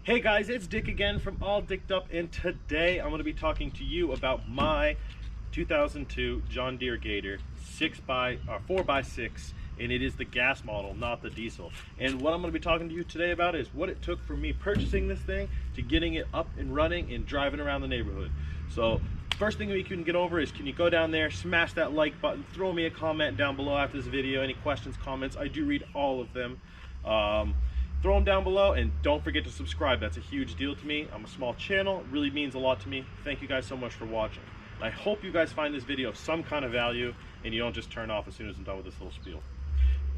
Hey guys, it's Dick again from All Dicked Up, and today I'm going to be talking to you about my 2002 John Deere Gator 4x6, and it is the gas model, not the diesel. And what I'm going to be talking to you today about is what it took for me purchasing this thing to getting it up and running and driving around the neighborhood. So first thing we can get over is, can you go down there, smash that like button, throw me a comment down below after this video, any questions, comments. I do read all of them. Throw them down below, and don't forget to subscribe. That's a huge deal to me. I'm a small channel. It really means a lot to me. Thank you guys so much for watching. I hope you guys find this video of some kind of value and you don't just turn off as soon as I'm done with this little spiel.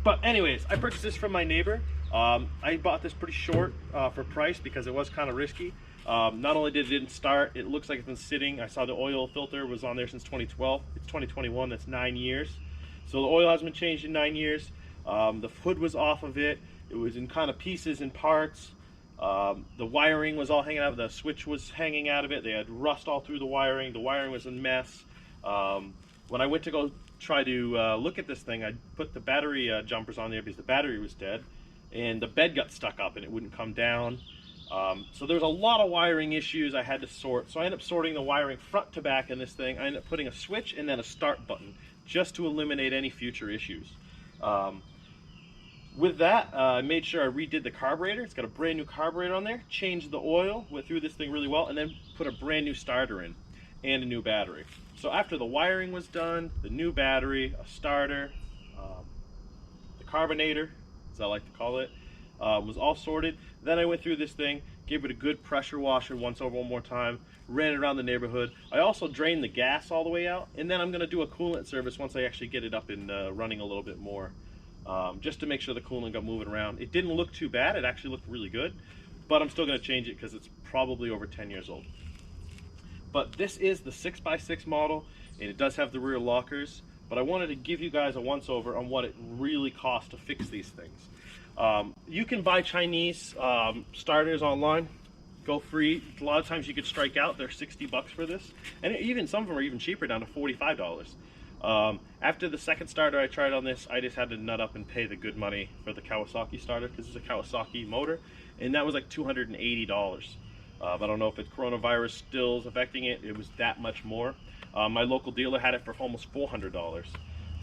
But anyways, I purchased this from my neighbor. I bought this pretty short for price because it was kind of risky. Not only didn't start, it looks like it's been sitting. I saw the oil filter was on there since 2012. It's 2021, that's 9 years. So the oil hasn't been changed in 9 years. The hood was off of it. It was in kind of pieces and parts. The wiring was all hanging out. The switch was hanging out of it. They had rust all through the wiring. The wiring was a mess. When I went to go try to look at this thing, I put the battery jumpers on there because the battery was dead, and the bed got stuck up and it wouldn't come down. So there was a lot of wiring issues I had to sort. So I ended up sorting the wiring front to back in this thing. I ended up putting a switch and then a start button just to eliminate any future issues. With that, I made sure I redid the carburetor. It's got a brand new carburetor on there, changed the oil, went through this thing really well, and then put a brand new starter in and a new battery. So after the wiring was done, the new battery, a starter, the carbonator, as I like to call it, was all sorted. Then I went through this thing, gave it a good pressure washer once over one more time, ran it around the neighborhood. I also drained the gas all the way out, and then I'm going to do a coolant service once I actually get it up and running a little bit more. Just to make sure the coolant got moving around. It didn't look too bad. It actually looked really good, but I'm still going to change it because it's probably over 10 years old. But this is the 6x6 model, and it does have the rear lockers, but I wanted to give you guys a once over on what it really costs to fix these things. You can buy Chinese starters online, go free. A lot of times you could strike out. They're 60 bucks for this, and even some of them are even cheaper, down to $45. After the second starter I tried on this, I just had to nut up and pay the good money for the Kawasaki starter because it's a Kawasaki motor, and that was like $280. I don't know if it's coronavirus still is affecting it. It was that much more. My local dealer had it for almost $400.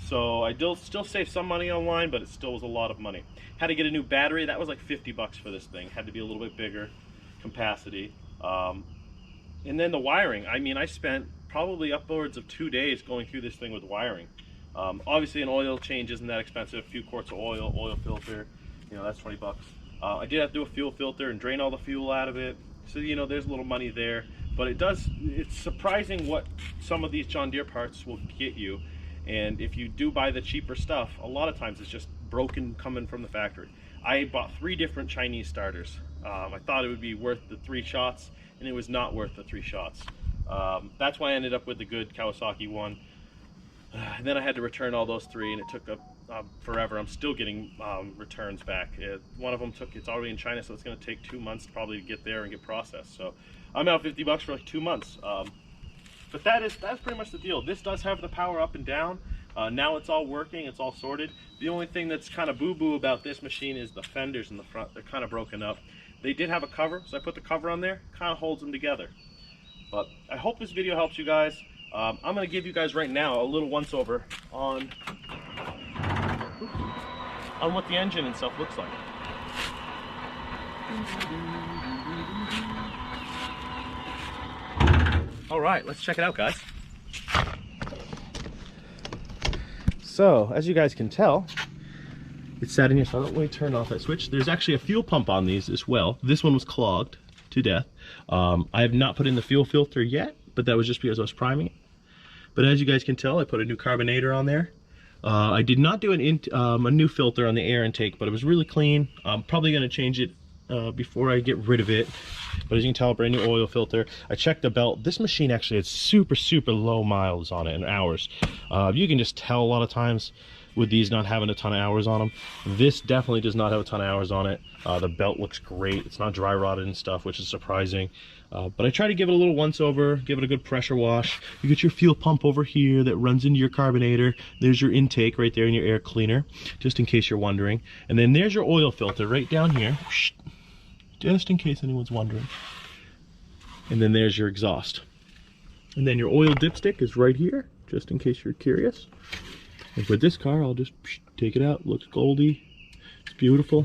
So I still saved some money online, but it still was a lot of money. Had to get a new battery. That was like 50 bucks for this thing. Had to be a little bit bigger capacity. And then the wiring. I mean, I spent probably upwards of 2 days going through this thing with wiring. Obviously an oil change isn't that expensive. A few quarts of oil filter, you know, that's 20 bucks. I did have to do a fuel filter and drain all the fuel out of it. So, you know, there's a little money there, but it's surprising what some of these John Deere parts will get you. And if you do buy the cheaper stuff, a lot of times it's just broken coming from the factory. I bought 3 different Chinese starters. I thought it would be worth the 3 shots, and it was not worth the 3 shots. That's why I ended up with the good Kawasaki one. And then I had to return all those 3, and it took forever. I'm still getting returns back. One of them it's already in China, so it's going to take 2 months probably to get there and get processed. So I'm out 50 bucks for like 2 months. But that's pretty much the deal. This does have the power up and down. Now it's all working, it's all sorted. The only thing that's kind of boo-boo about this machine is the fenders in the front. They're kind of broken up. They did have a cover, so I put the cover on there. Kind of holds them together. But I hope this video helps you guys. I'm going to give you guys right now a little once-over on what the engine and stuff looks like. All right, let's check it out, guys. So, as you guys can tell, it's sat in here, so I don't want to turn off that switch. There's actually a fuel pump on these as well. This one was clogged to death. I have not put in the fuel filter yet, but that was just because I was priming it. But as you guys can tell, I put a new carbonator on there. I did not do a new filter on the air intake, but it was really clean. I'm probably going to change it before I get rid of it. But as you can tell, brand new oil filter. I checked the belt. This machine actually had super low miles on it in hours. You can just tell a lot of times with these not having a ton of hours on them. This definitely does not have a ton of hours on it. The belt looks great. It's not dry rotted and stuff, which is surprising. But I try to give it a little once over, give it a good pressure wash. You get your fuel pump over here that runs into your carbonator. There's your intake right there in your air cleaner, just in case you're wondering. And then there's your oil filter right down here, just in case anyone's wondering. And then there's your exhaust. And then your oil dipstick is right here, just in case you're curious. And with this car, I'll just take it out. Looks goldy. It's beautiful.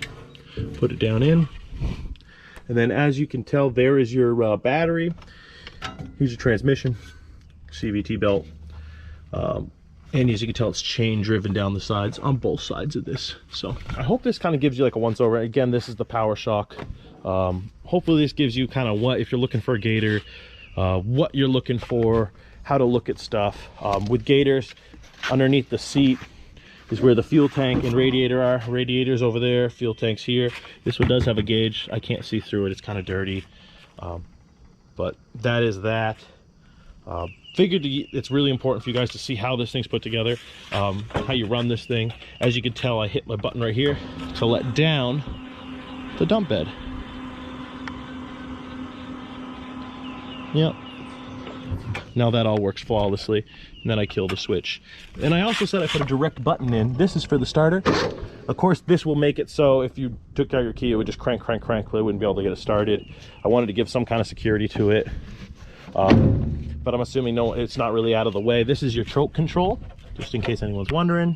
Put it down in. And then as you can tell, there is your battery. Here's your transmission, CVT belt. And as you can tell, it's chain driven down the sides on both sides of this. So I hope this kind of gives you like a once over. Again, this is the Power Shock. Hopefully this gives you kind of what, if you're looking for a Gator, what you're looking for, how to look at stuff. With Gators, underneath the seat is where the fuel tank and radiator are. Radiators over there, fuel tanks here. This one does have a gauge. I can't see through it, it's kind of dirty. But that is that. Figured it's really important for you guys to see how this thing's put together, how you run this thing. As you can tell, I hit my button right here to let down the dump bed. Yep. Now that all works flawlessly. And then I kill the switch. And I also said I put a direct button in. This is for the starter. Of course, this will make it so if you took out your key, it would just crank, crank, crank, but it wouldn't be able to get it started. I wanted to give some kind of security to it. But I'm assuming no, it's not really out of the way. This is your choke control, just in case anyone's wondering.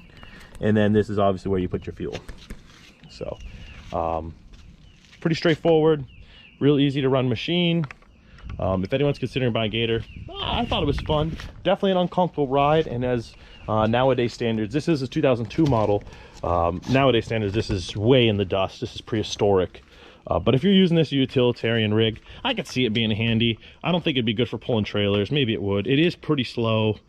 And then this is obviously where you put your fuel. So, pretty straightforward, real easy to run machine. If anyone's considering buying Gator, I thought it was fun. Definitely an uncomfortable ride, and as nowadays standards, this is a 2002 model. Nowadays standards, this is way in the dust. This is prehistoric. But if you're using this utilitarian rig, I could see it being handy. I don't think it'd be good for pulling trailers. Maybe it would. It is pretty slow.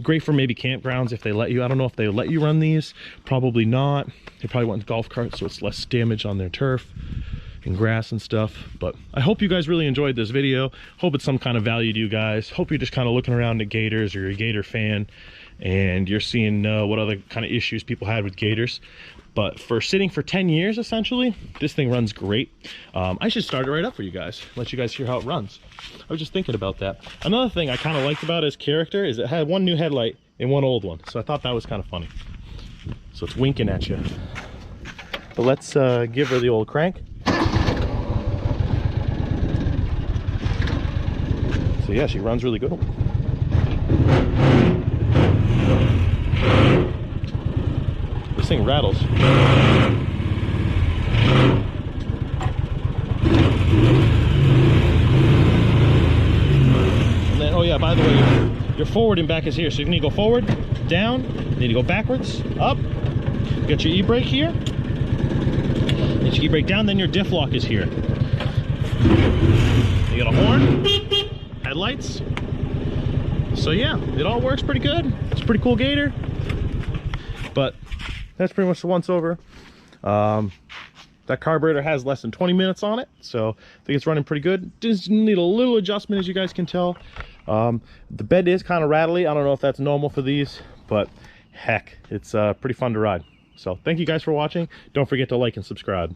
Great for maybe campgrounds if they let you. I don't know if they let you run these. Probably not. They probably want golf carts, so it's less damage on their turf and grass and stuff. But I hope you guys really enjoyed this video. Hope it's some kind of value to you guys. Hope you're just kind of looking around at Gators, or you're a Gator fan and you're seeing what other kind of issues people had with Gators. But for sitting for 10 years, essentially, this thing runs great. I should start it right up for you guys, let you guys hear how it runs. I was just thinking about that. Another thing I kind of liked about his character is it had one new headlight and one old one. So I thought that was kind of funny. So it's winking at you. But let's give her the old crank. So yeah, she runs really good. This thing rattles. And then, oh yeah, by the way, your forward and back is here. So you need to go forward, down, you need to go backwards, up. You got your e-brake here. Get your e-brake down, then your diff lock is here. You got a horn, headlights. So yeah, it all works pretty good. It's a pretty cool Gator. But that's pretty much the once over. That carburetor has less than 20 minutes on it, so I think it's running pretty good. Just need a little adjustment, as you guys can tell. The bed is kind of rattly. I don't know if that's normal for these, but heck, it's pretty fun to ride. So thank you guys for watching. Don't forget to like and subscribe.